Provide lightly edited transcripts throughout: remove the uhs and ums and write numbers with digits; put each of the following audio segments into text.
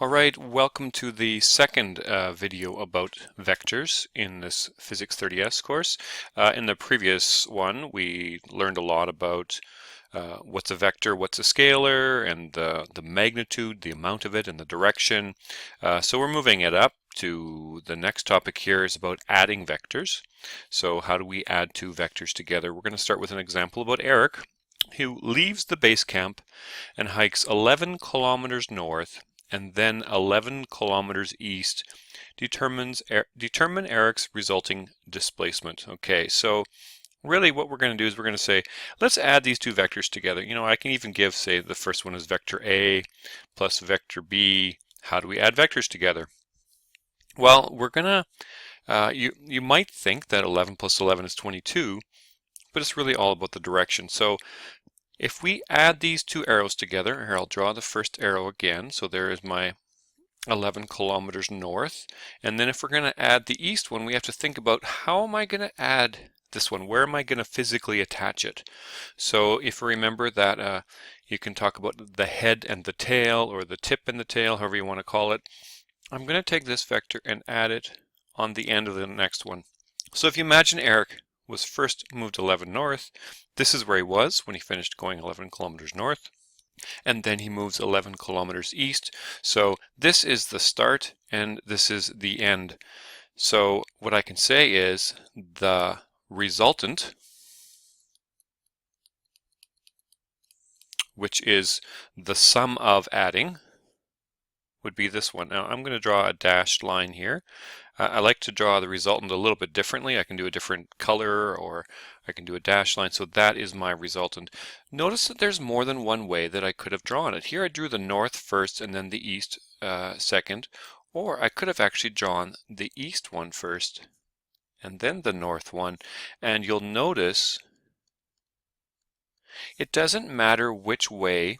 All right, welcome to the second video about vectors in this Physics 30S course. In the previous one, we learned a lot about what's a vector, what's a scalar, and the magnitude, the amount of it, and the direction. So we're moving it up to the next topic here is about adding vectors. So how do we add two vectors together? We're going to start with an example about Eric, who leaves the base camp and hikes 11 kilometers north and then 11 kilometers east. Determine Eric's resulting displacement. Okay, so really what we're going to do is we're going to say, let's add these two vectors together. You know, I can even give, say, the first one is vector A plus vector B. How do we add vectors together? Well, we're going to, you might think that 11 plus 11 is 22, but it's really all about the direction. So if we add these two arrows together, here I'll draw the first arrow again. So there is my 11 kilometers north. And then if we're going to add the east one, we have to think about how am I going to add this one? Where am I going to physically attach it? So if you remember that you can talk about the head and the tail, or the tip and the tail, however you want to call it. I'm going to take this vector and add it on the end of the next one. So if you imagine Eric was first moved 11 north. This is where he was when he finished going 11 kilometers north. And then he moves 11 kilometers east. So this is the start and this is the end. So what I can say is the resultant, which is the sum of adding, would be this one. Now I'm going to draw a dashed line here. I like to draw the resultant a little bit differently. I can do a different color, or I can do a dashed line. So that is my resultant. Notice that there's more than one way that I could have drawn it. Here I drew the north first and then the east second. Or I could have actually drawn the east one first and then the north one. And you'll notice it doesn't matter which way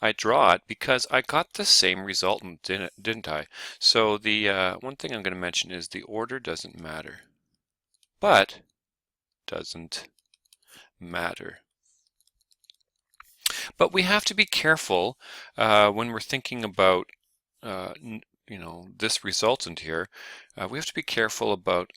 I draw it because I got the same resultant, didn't I? So the one thing I'm going to mention is the order doesn't matter, but doesn't matter. But we have to be careful when we're thinking about this resultant here. We have to be careful about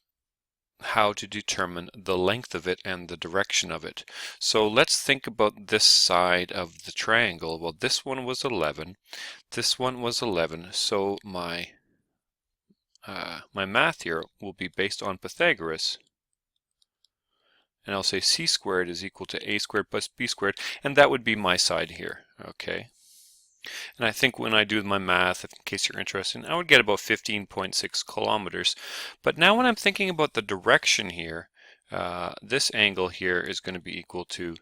how to determine the length of it and the direction of it. So let's think about this side of the triangle. Well, this one was 11, this one was 11, so my math here will be based on Pythagoras. And I'll say c squared is equal to a squared plus b squared, and that would be my side here, okay? And I think when I do my math, in case you're interested, I would get about 15.6 kilometers. But now when I'm thinking about the direction here, this angle here is going to be equal to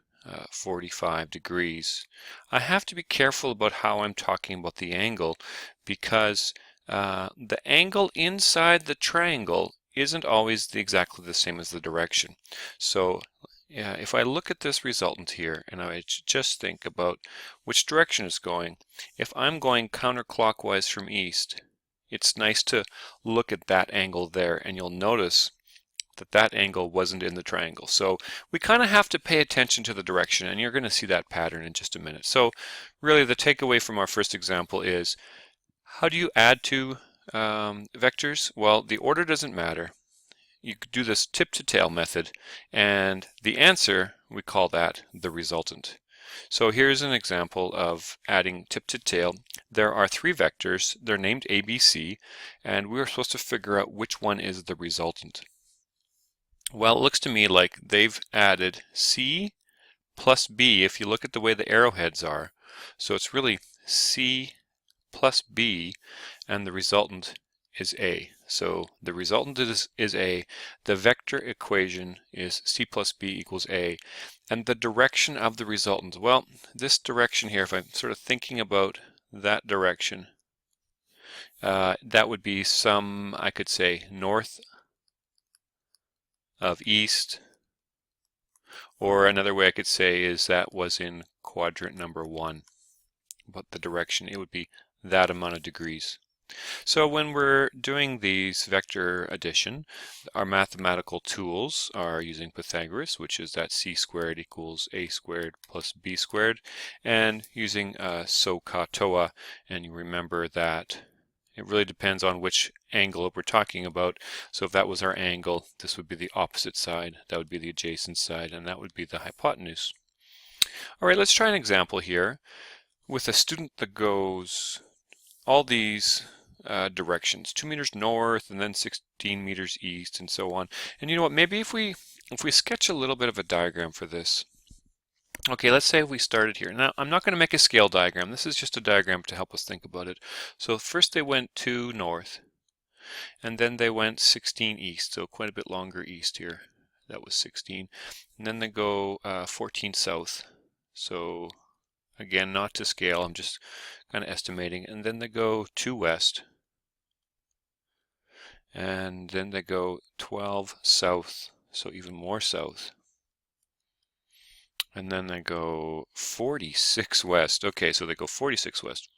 45 degrees. I have to be careful about how I'm talking about the angle because the angle inside the triangle isn't always exactly the same as the direction. So if I look at this resultant here and I just think about which direction it's going, if I'm going counterclockwise from east, it's nice to look at that angle there, and you'll notice that that angle wasn't in the triangle. So we kind of have to pay attention to the direction, and you're going to see that pattern in just a minute. So really the takeaway from our first example is, how do you add two vectors? Well, the order doesn't matter. You could do this tip to tail method, and the answer, we call that the resultant. So here's an example of adding tip to tail. There are three vectors, they're named A, B, C, and we're supposed to figure out which one is the resultant. Well, it looks to me like they've added C plus B if you look at the way the arrowheads are. So it's really C plus B, and the resultant is A. So the resultant is A. The vector equation is C plus B equals A. And the direction of the resultant, well, this direction here, if I'm sort of thinking about that direction, that would be some, I could say, north of east. Or another way I could say is that was in quadrant number 1. But the direction, it would be that amount of degrees. So when we're doing these vector addition, our mathematical tools are using Pythagoras, which is that c squared equals a squared plus b squared, and using SOHCAHTOA, and you remember that It really depends on which angle we're talking about. So if that was our angle, this would be the opposite side, that would be the adjacent side, and that would be the hypotenuse. All right, let's try an example here with a student that goes all these directions, 2 meters north and then 16 meters east and so on. And you know what, maybe if we sketch a little bit of a diagram for this. Okay, let's say we started here. Now, I'm not going to make a scale diagram. This is just a diagram to help us think about it. So first they went 2 north, and then they went 16 east, so quite a bit longer east here. That was 16. And then they go 14 south. So again, not to scale, I'm just kind of estimating. And then they go 2 west. And then they go 12 south, so even more south. And then they go 46 west. Okay, so they go 46 west.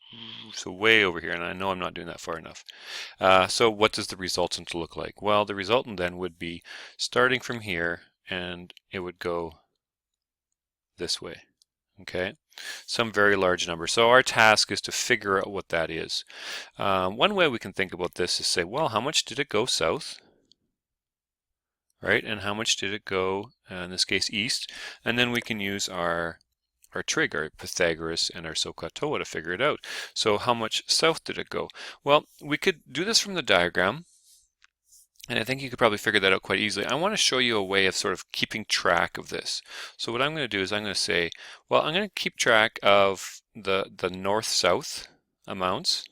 So way over here, and I know I'm not doing that far enough. So what does the resultant look like? Well, the resultant then would be starting from here, and it would go this way. Okay, some very large number. So our task is to figure out what that is. One way we can think about this is say, well, how much did it go south? Right, and how much did it go, in this case, east? And then we can use our trig, our Pythagoras and our SOHCAHTOA to figure it out. So how much south did it go? Well, we could do this from the diagram, and I think you could probably figure that out quite easily. I want to show you a way of sort of keeping track of this. So what I'm going to do is I'm going to say, well, I'm going to keep track of the north-south amounts.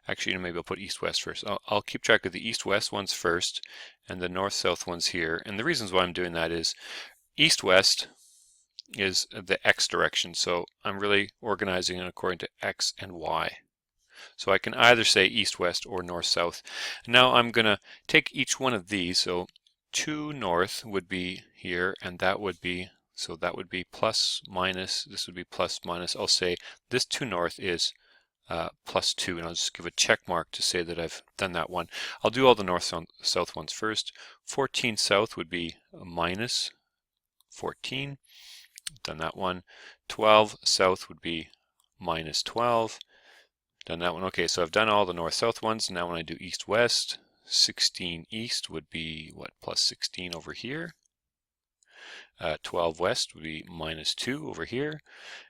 Actually, maybe I'll put east-west first. I'll keep track of the east-west ones first and the north-south ones here. And the reasons why I'm doing that is east-west is the x direction. So I'm really organizing it according to x and y. So I can either say east-west or north-south. Now I'm going to take each one of these. So 2 north would be here, and that would be, so that would be plus, minus, this would be plus, minus. I'll say this 2 north is plus 2, and I'll just give a check mark to say that I've done that one. I'll do all the north-south ones first. 14 south would be minus 14. Done that one. 12 south would be minus 12. Done that one. Okay, so I've done all the north-south ones. Now when I do east-west, 16 east would be, what, plus 16 over here. 12 west would be minus 2 over here,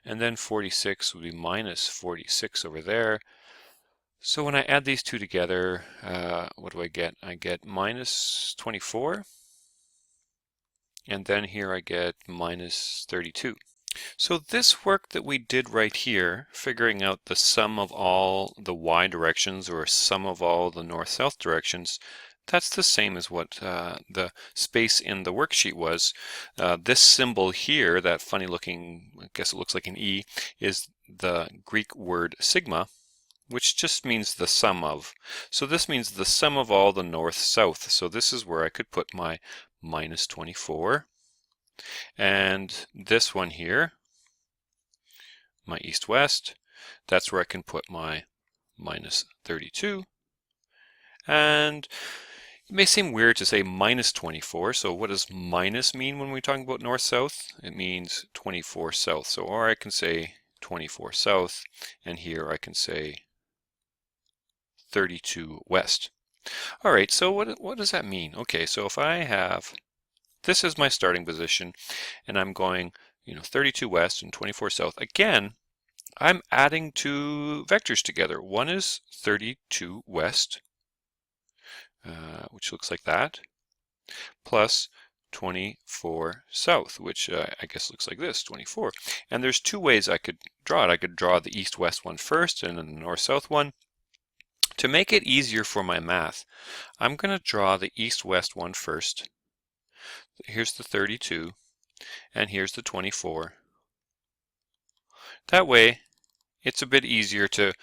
and then 46 would be minus 46 over there. So when I add these two together, what do I get? I get minus 24, and then here I get minus 32. So this work that we did right here, figuring out the sum of all the y directions or sum of all the north-south directions, that's the same as what the space in the worksheet was. This symbol here, that funny looking, I guess it looks like an E, is the Greek word sigma, which just means the sum of. So this means the sum of all the north-south. So this is where I could put my minus 24. And this one here, my east-west, that's where I can put my minus 32. And it may seem weird to say minus 24, so what does minus mean when we're talking about north-south? It means 24 south. So, or I can say 24 south, and here I can say 32 west. All right, so what does that mean? Okay, so if I have, this is my starting position, and I'm going, 32 west and 24 south. Again, I'm adding two vectors together. One is 32 west, which looks like that, plus 24 south, which I guess looks like this, 24. And there's two ways I could draw it. I could draw the east-west one first and then the north-south one. To make it easier for my math, I'm going to draw the east-west one first. Here's the 32, and here's the 24. That way, it's a bit easier to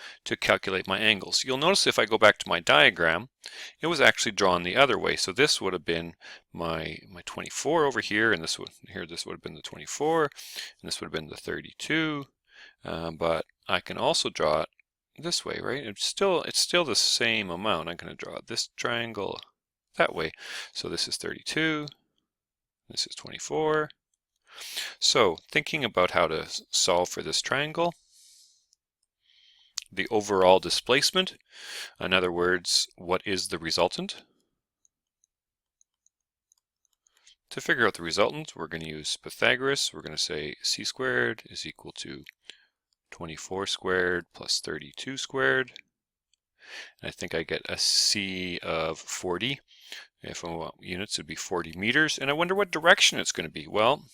calculate my angles. You'll notice if I go back to my diagram, it was actually drawn the other way. So this would have been my 24 over here, and this would have been the 24, and this would have been the 32. But I can also draw it this way, right? It's still the same amount. I'm going to draw this triangle that way. So this is 32. This is 24. So thinking about how to solve for this triangle, the overall displacement. In other words, what is the resultant? To figure out the resultant, we're going to use Pythagoras. We're going to say c squared is equal to 24 squared plus 32 squared. And I think I get a c of 40. If I want units, it would be 40 meters. And I wonder what direction it's going to be. Well,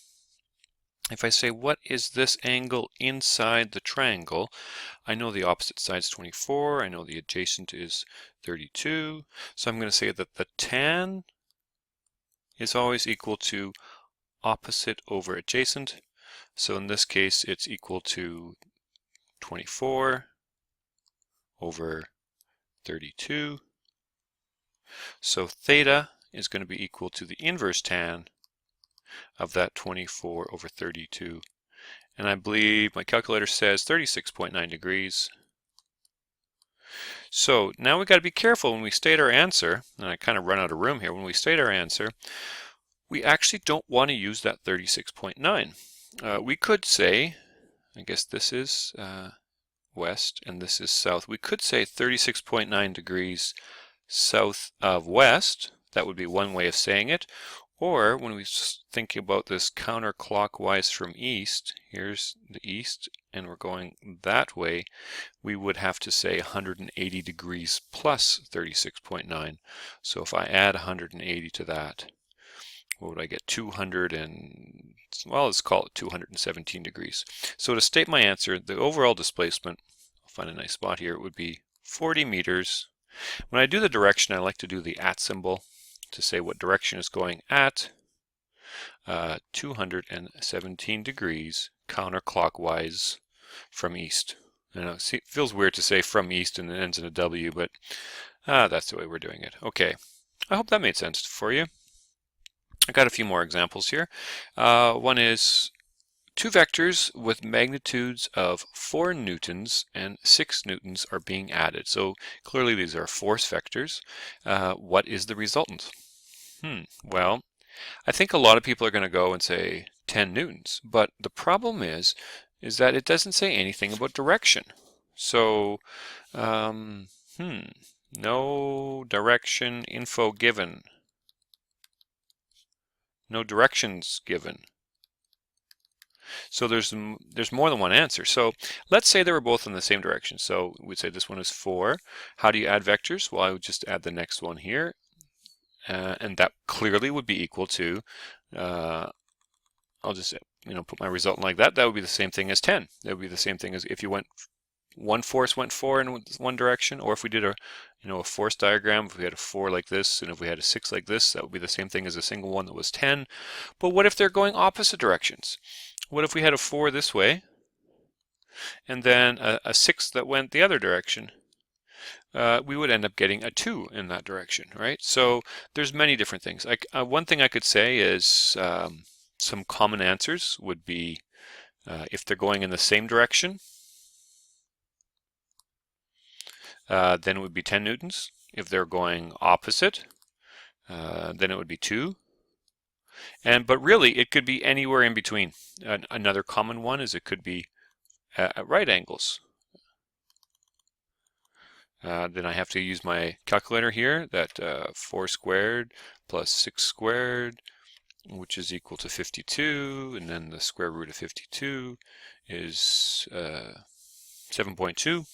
if I say, what is this angle inside the triangle? I know the opposite side is 24. I know the adjacent is 32. So I'm going to say that the tan is always equal to opposite over adjacent. So in this case, it's equal to 24 over 32. So theta is going to be equal to the inverse tan of that 24 over 32. And I believe my calculator says 36.9 degrees. So now we've got to be careful when we state our answer, and I kind of run out of room here. When we state our answer, we actually don't want to use that 36.9. We could say, I guess this is west and this is south. We could say 36.9 degrees south of west. That would be one way of saying it. Or when we think about this counterclockwise from east, here's the east and we're going that way, we would have to say 180 degrees plus 36.9. So if I add 180 to that, what would I get? 200 and, well, let's call it 217 degrees. So to state my answer, the overall displacement, I'll find a nice spot here, it would be 40 meters. When I do the direction, I like to do the at symbol to say what direction it's going at. 217 degrees counterclockwise from east. I know, it feels weird to say from east and it ends in a W, but that's the way we're doing it. Okay, I hope that made sense for you. I got a few more examples here. One is two vectors with magnitudes of 4 newtons and 6 newtons are being added. So clearly these are force vectors. What is the resultant? Well, I think a lot of people are going to go and say 10 newtons, but the problem is that it doesn't say anything about direction. So, no direction info given. No directions given. So there's more than one answer. So let's say they were both in the same direction. So we'd say this one is 4. How do you add vectors? Well, I would just add the next one here. And that clearly would be equal to, I'll just put my resultant like that. That would be the same thing as 10. That would be the same thing as if you went, one force went 4 in one direction, or if we did a force diagram, if we had a 4 like this, and if we had a 6 like this, that would be the same thing as a single one that was 10. But what if they're going opposite directions? What if we had a 4 this way, and then a 6 that went the other direction? We would end up getting a 2 in that direction, right? So there's many different things. One thing I could say is some common answers would be if they're going in the same direction, then it would be 10 newtons. If they're going opposite, then it would be 2. But really, it could be anywhere in between. Another common one is it could be at right angles. Then I have to use my calculator here, that 4 squared plus 6 squared, which is equal to 52, and then the square root of 52 is 7.2.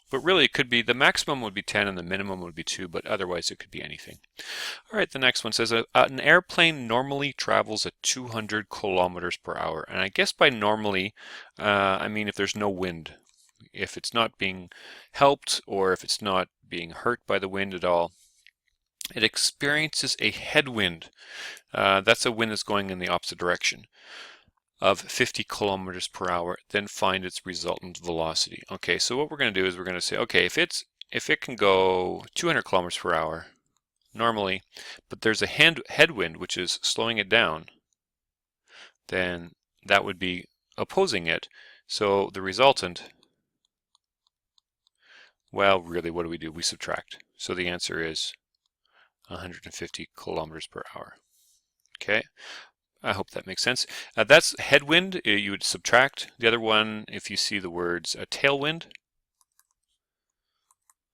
But really it could be, the maximum would be 10 and the minimum would be 2, but otherwise it could be anything. All right, the next one says an airplane normally travels at 200 kilometers per hour. And I guess by normally, I mean if there's no wind. If it's not being helped or if it's not being hurt by the wind at all, it experiences a headwind. That's a wind that's going in the opposite direction of 50 kilometers per hour, then find its resultant velocity. Okay, so what we're going to do is we're going to say, okay, if it can go 200 kilometers per hour normally, but there's a headwind which is slowing it down, then that would be opposing it. So the resultant, well, really, what do? We subtract. So the answer is 150 kilometers per hour. Okay. I hope that makes sense. That's headwind. You would subtract. The other one, if you see the words tailwind.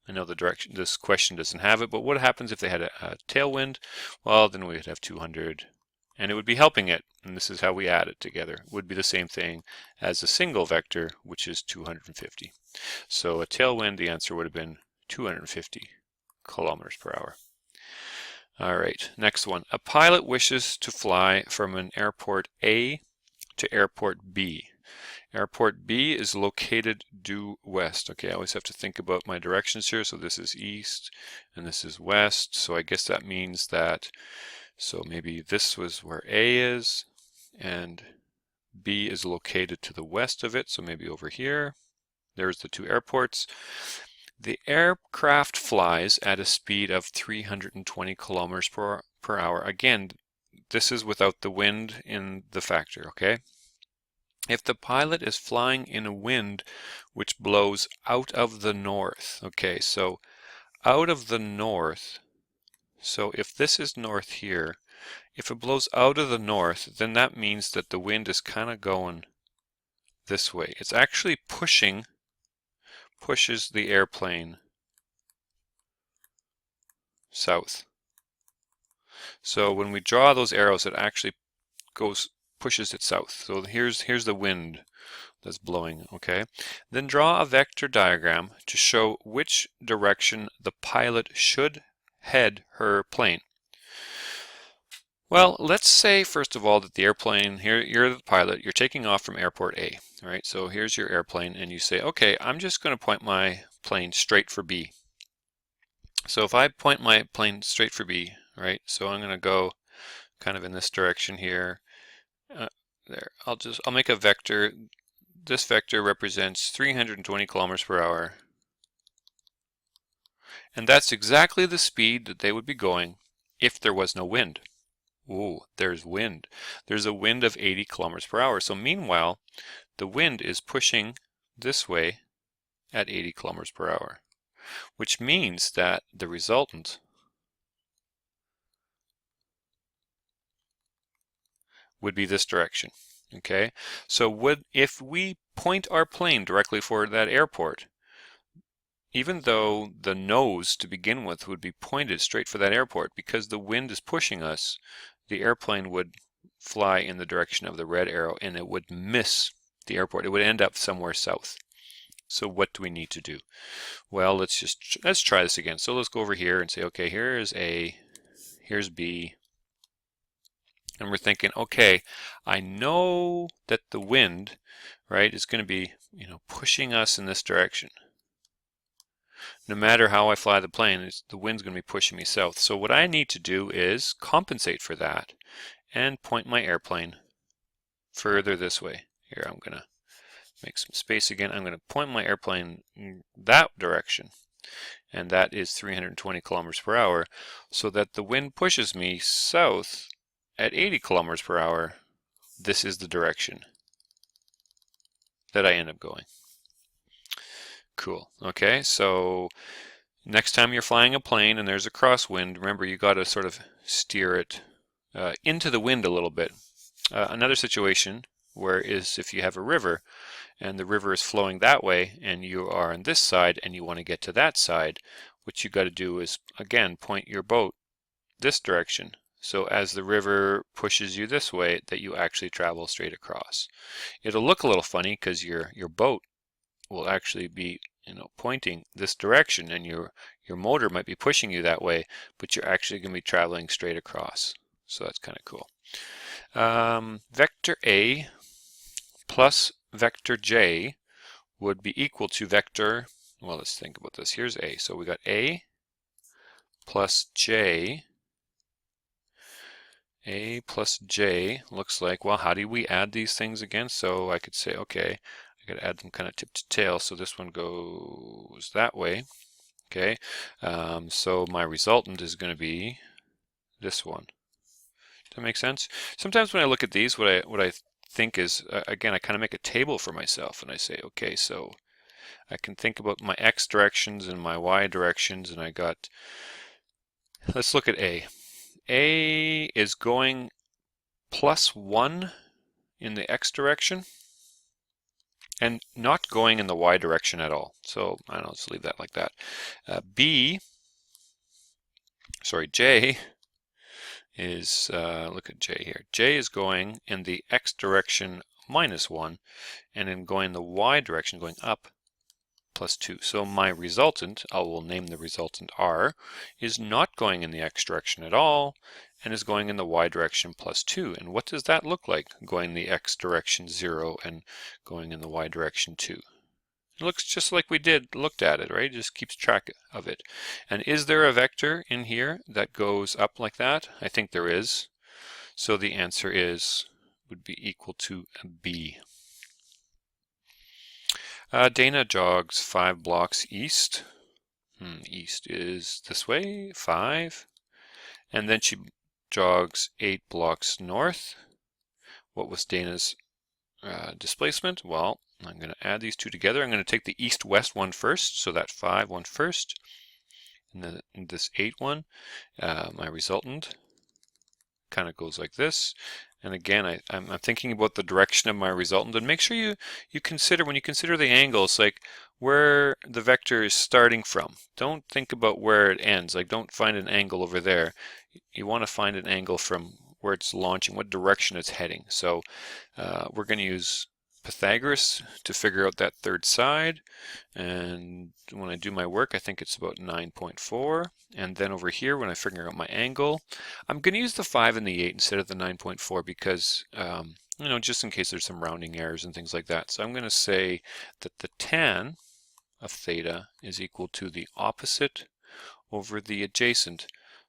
I know the direction, this question doesn't have it, but what happens if they had a tailwind? Well, then we'd have 200, and it would be helping it, and this is how we add it together. It would be the same thing as a single vector, which is 250. So a tailwind, the answer would have been 250 kilometers per hour. All right, next one. A pilot wishes to fly from an airport A to airport B. Airport B is located due west. Okay, I always have to think about my directions here. So this is east and this is west. So I guess that means that, so maybe this was where A is and B is located to the west of it. So maybe over here. There's the two airports. The aircraft flies at a speed of 320 kilometers per hour. Again, this is without the wind in the factor, okay? If the pilot is flying in a wind which blows out of the north, okay, so out of the north, so if this is north here, if it blows out of the north, then that means that the wind is kind of going this way. It's actually pushes the airplane south. So when we draw those arrows, it actually pushes it south. So here's the wind that's blowing, okay? Then draw a vector diagram to show which direction the pilot should head her plane. Well, let's say first of all that the airplane, here you're the pilot, you're taking off from airport A, all right? So here's your airplane and you say, okay, I'm just going to point my plane straight for B. So if I point my plane straight for B, right? So I'm going to go kind of in this direction here. There, I'll make a vector. This vector represents 320 kilometers per hour. And that's exactly the speed that they would be going if there was no wind. Ooh, there's wind. There's a wind of 80 kilometers per hour. So meanwhile, the wind is pushing this way at 80 kilometers per hour, which means that the resultant would be this direction. Okay, so if we point our plane directly for that airport, even though the nose to begin with would be pointed straight for that airport, because the wind is pushing us, the airplane would fly in the direction of the red arrow and it would miss the airport. It would end up somewhere south. So what do we need to do? Well, let's try this again. So let's go over here and say, okay, here's A, here's B. And we're thinking, okay, I know that the wind, right, is going to be, pushing us in this direction. No matter how I fly the plane, the wind's going to be pushing me south. So what I need to do is compensate for that and point my airplane further this way. Here, I'm going to make some space again. I'm going to point my airplane in that direction, and that is 320 kilometers per hour, so that the wind pushes me south at 80 kilometers per hour. This is the direction that I end up going. Cool. Okay, so next time you're flying a plane and there's a crosswind, remember you got to sort of steer it into the wind a little bit. Another situation where is if you have a river and the river is flowing that way and you are on this side and you want to get to that side, what you got to do is again point your boat this direction. So as the river pushes you this way, that you actually travel straight across. It'll look a little funny because your boat will actually be pointing this direction and your motor might be pushing you that way, but you're actually going to be traveling straight across. So that's kind of cool. Vector A plus vector J would be equal to vector, well, let's think about this. Here's A. So we got A plus J. A plus J looks like, well, how do we add these things again? So I could say, okay, I could add them kind of tip to tail. So this one goes that way. Okay, so my resultant is going to be this one. Does that make sense? Sometimes when I look at these, what I think is, again, I kind of make a table for myself and I say, okay, so I can think about my X directions and my Y directions, and I got, let's look at A. A is going plus 1 in the x direction and not going in the y direction at all. So I don't know, let's leave that like that. J is, look at J here. J is going in the x direction minus 1, and then going the y direction, going up, plus 2. So my resultant, I will name the resultant R, is not going in the x direction at all, and is going in the y direction plus 2. And what does that look like, going in the x direction 0 and going in the y direction 2? It looks just like we looked at it, right? It just keeps track of it. And is there a vector in here that goes up like that? I think there is. So the answer would be equal to B. Dana jogs 5 blocks east. East is this way, 5. And then she jogs 8 blocks north. What was Dana's displacement? Well, I'm going to add these two together. I'm going to take the east-west one first, so that 5 one first, and then this 8 one. My resultant kind of goes like this. And again, I'm thinking about the direction of my resultant, and make sure you consider, when you consider the angles, like where the vector is starting from. Don't think about where it ends. Like, don't find an angle over there. You want to find an angle from where it's launching, what direction it's heading. So we're going to use Pythagoras to figure out that third side, and when I do my work, I think it's about 9.4. And then over here, when I figure out my angle, I'm going to use the 5 and the 8 instead of the 9.4 because you know, just in case there's some rounding errors and things like that. So I'm going to say that the tan of theta is equal to the opposite over the adjacent.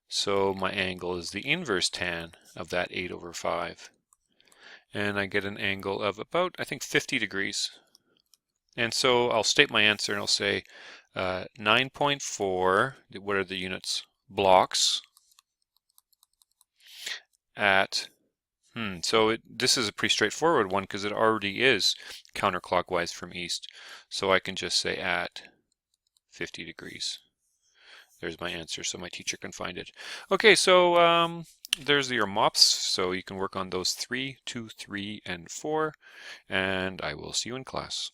So my angle is the inverse tan of that 8 over 5. And I get an angle of about, I think, 50 degrees. And so I'll state my answer and I'll say 9.4, what are the units? Blocks at, so this is a pretty straightforward one because it already is counterclockwise from east. So I can just say at 50 degrees. There's my answer, so my teacher can find it. Okay, so there's your MOPS, so you can work on those 3, 2, 3, and 4, and I will see you in class.